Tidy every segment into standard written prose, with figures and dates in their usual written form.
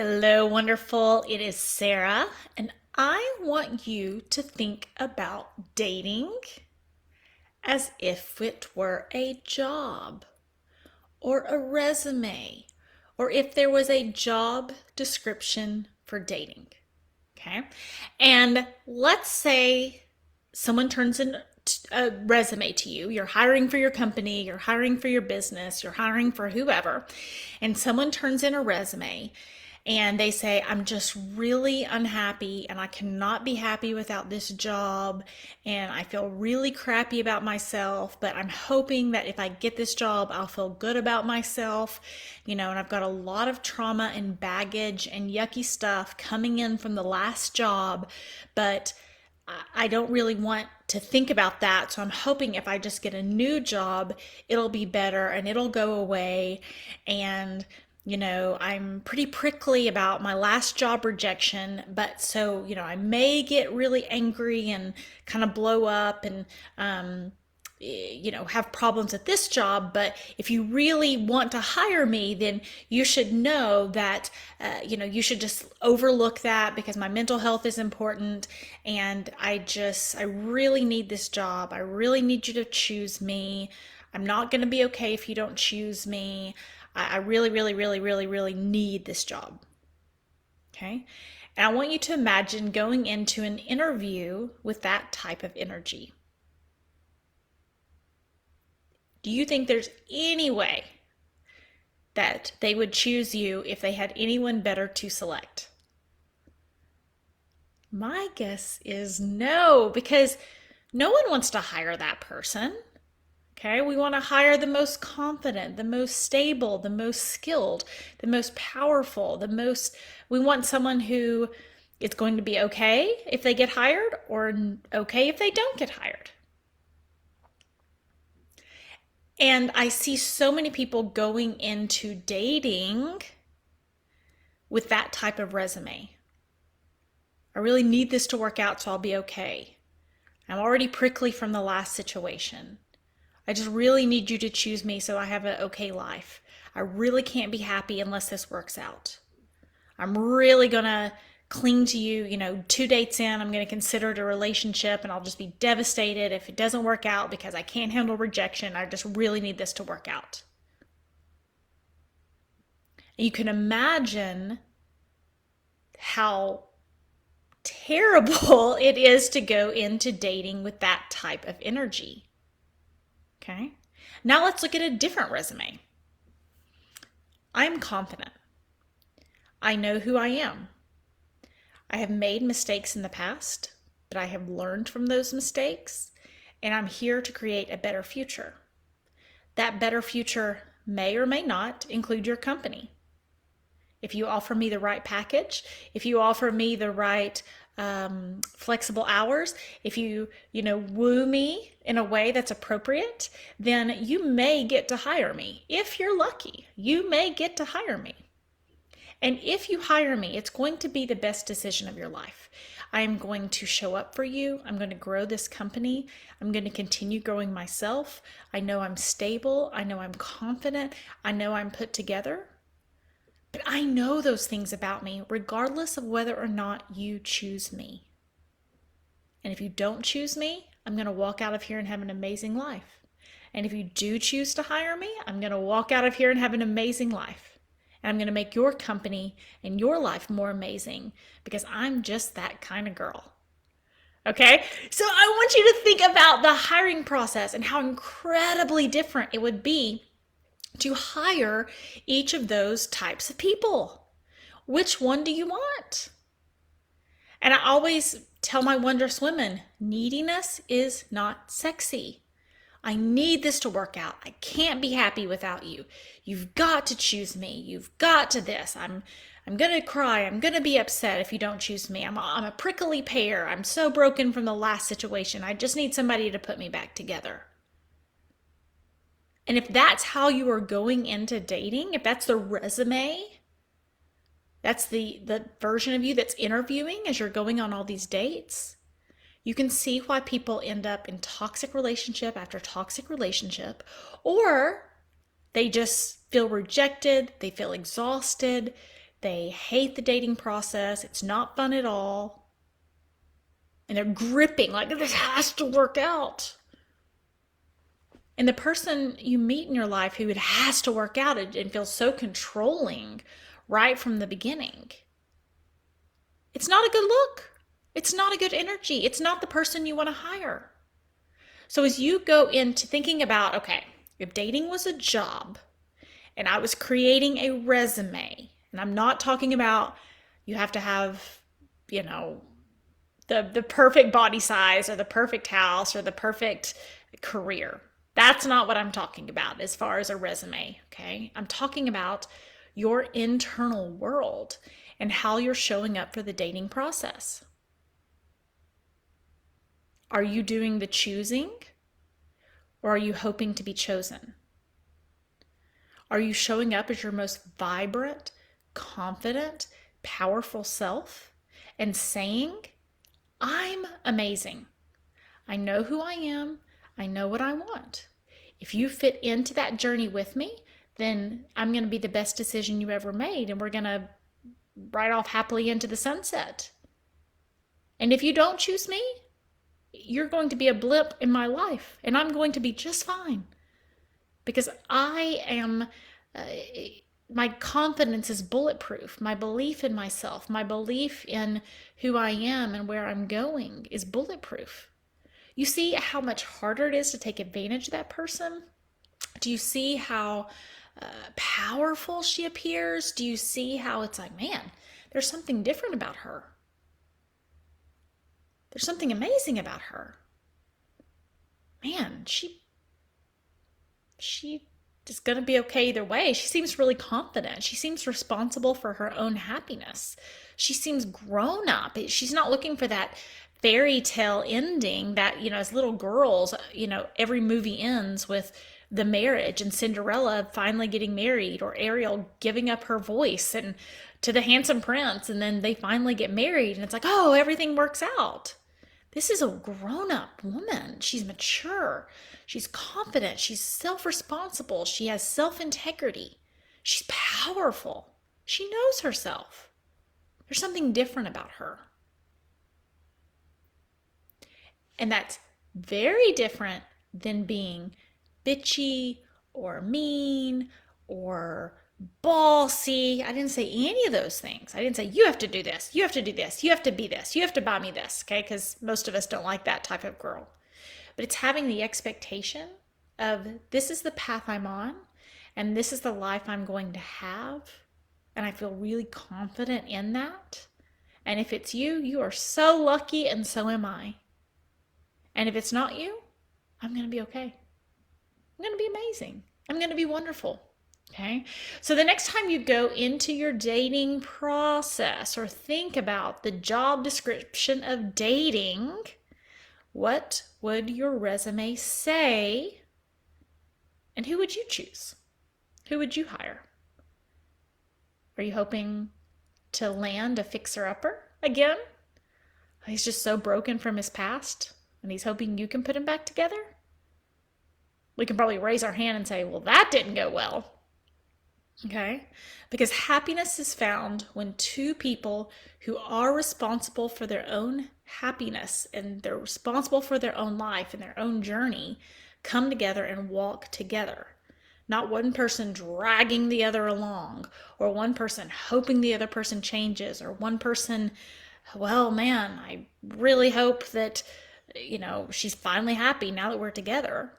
Hello, wonderful. It is Sarah, and I want you to think about dating as if it were a job or a resume, or if there was a job description for dating. Okay. And let's say someone turns in a resume to you. You're hiring for your company, you're hiring for your business, you're hiring for whoever, and someone turns in a resume and they say, I'm just really unhappy and I cannot be happy without this job. And I feel really crappy about myself, but I'm hoping that if I get this job, I'll feel good about myself. And I've got a lot of trauma and baggage and yucky stuff coming in from the last job, but I don't really want to think about that. So I'm hoping if I just get a new job, it'll be better and it'll go away. And I'm pretty prickly about my last job rejection, but so, I may get really angry and kind of blow up and, have problems at this job. But if you really want to hire me, then you should know that, you should just overlook that because my mental health is important. And I really need this job. I really need you to choose me. I'm not going to be okay if you don't choose me. I really, really, really, really, really need this job. Okay. And I want you to imagine going into an interview with that type of energy. Do you think there's any way that they would choose you if they had anyone better to select? My guess is no, because no one wants to hire that person. Okay, we want to hire the most confident, the most stable, the most skilled, the most powerful, we want someone who it's going to be okay if they get hired or okay if they don't get hired. And I see so many people going into dating with that type of resume. I really need this to work out so I'll be okay. I'm already prickly from the last situation. I just really need you to choose me so I have an okay life. I really can't be happy unless this works out. I'm really going to cling to you, 2 dates in, I'm going to consider it a relationship and I'll just be devastated if it doesn't work out because I can't handle rejection. I just really need this to work out. And you can imagine how terrible it is to go into dating with that type of energy. Okay. Now let's look at a different resume. I'm confident. I know who I am. I have made mistakes in the past, but I have learned from those mistakes, and I'm here to create a better future. That better future may or may not include your company. If you offer me the right package, if you offer me the right flexible hours, if you woo me in a way that's appropriate, then you may get to hire me. If you're lucky, you may get to hire me. And if you hire me, it's going to be the best decision of your life. I am going to show up for you. I'm going to grow this company. I'm going to continue growing myself. I know I'm stable. I know I'm confident. I know I'm put together. But I know those things about me, regardless of whether or not you choose me. And if you don't choose me, I'm going to walk out of here and have an amazing life. And if you do choose to hire me, I'm going to walk out of here and have an amazing life. And I'm going to make your company and your life more amazing because I'm just that kind of girl. Okay? So I want you to think about the hiring process and how incredibly different it would be to hire each of those types of people. Which one do you want? And I always tell my wondrous women, neediness is not sexy. I need this to work out. I can't be happy without you. You've got to choose me. You've got to this. I'm going to cry. I'm going to be upset if you don't choose me. I'm a prickly pear. I'm so broken from the last situation. I just need somebody to put me back together. And if that's how you are going into dating, if that's the resume, that's the version of you that's interviewing as you're going on all these dates, you can see why people end up in toxic relationship after toxic relationship, or they just feel rejected, they feel exhausted, They hate the dating process. It's not fun at all. And they're gripping, like, this has to work out. And the person you meet in your life who it has to work out and feels so controlling right from the beginning, it's not a good look. It's not a good energy. It's not the person you want to hire. So as you go into thinking about, okay, if dating was a job and I was creating a resume, and I'm not talking about you have to have, the perfect body size or the perfect house or the perfect career. That's not what I'm talking about as far as a resume, okay? I'm talking about your internal world and how you're showing up for the dating process. Are you doing the choosing, or are you hoping to be chosen? Are you showing up as your most vibrant, confident, powerful self and saying, I'm amazing. I know who I am. I know what I want. If you fit into that journey with me, then I'm going to be the best decision you ever made, and we're going to ride off happily into the sunset. And if you don't choose me, you're going to be a blip in my life, and I'm going to be just fine. Because I am, my confidence is bulletproof. My belief in myself, my belief in who I am and where I'm going is bulletproof. You see how much harder it is to take advantage of that person? Do you see how powerful she appears? Do you see how it's like, man, there's something different about her? There's something amazing about her. Man, she is going to be okay either way. She seems really confident. She seems responsible for her own happiness. She seems grown up. She's not looking for that fairy tale ending that, as little girls, every movie ends with the marriage and Cinderella finally getting married, or Ariel giving up her voice and to the handsome prince, and then they finally get married and it's like, oh, everything works out. This is a grown-up woman. She's mature. She's confident. She's self-responsible. She has self-integrity. She's powerful. She knows herself. There's something different about her. And that's very different than being bitchy or mean or bossy. I didn't say any of those things. I didn't say, you have to do this, you have to do this, you have to be this, you have to buy me this, okay? Because most of us don't like that type of girl. But it's having the expectation of, this is the path I'm on, and this is the life I'm going to have, and I feel really confident in that. And if it's you, you are so lucky, and so am I. And if it's not you, I'm going to be okay. I'm going to be amazing. I'm going to be wonderful. Okay, so the next time you go into your dating process or think about the job description of dating, what would your resume say? And who would you choose? Who would you hire? Are you hoping to land a fixer-upper again? He's just so broken from his past, and he's hoping you can put him back together? We can probably raise our hand and say, well, that didn't go well. Okay? Because happiness is found when two people who are responsible for their own happiness and they're responsible for their own life and their own journey come together and walk together. Not one person dragging the other along, or one person hoping the other person changes, or one person, well, man, I really hope that, she's finally happy now that we're together.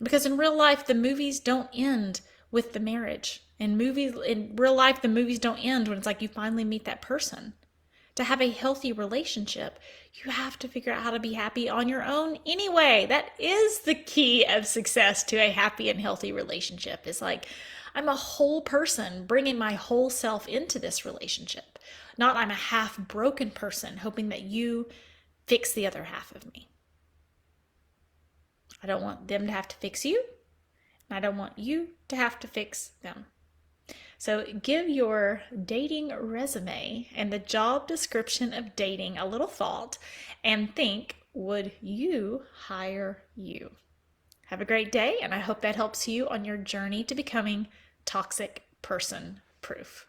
Because in real life, the movies don't end with the marriage. In real life, the movies don't end when it's like you finally meet that person. To have a healthy relationship, you have to figure out how to be happy on your own anyway. That is the key of success to a happy and healthy relationship. It's like, I'm a whole person bringing my whole self into this relationship. Not I'm a half broken person hoping that you fix the other half of me. I don't want them to have to fix you, and I don't want you to have to fix them. So give your dating resume and the job description of dating a little thought and think, would you hire you? Have a great day, and I hope that helps you on your journey to becoming toxic person proof.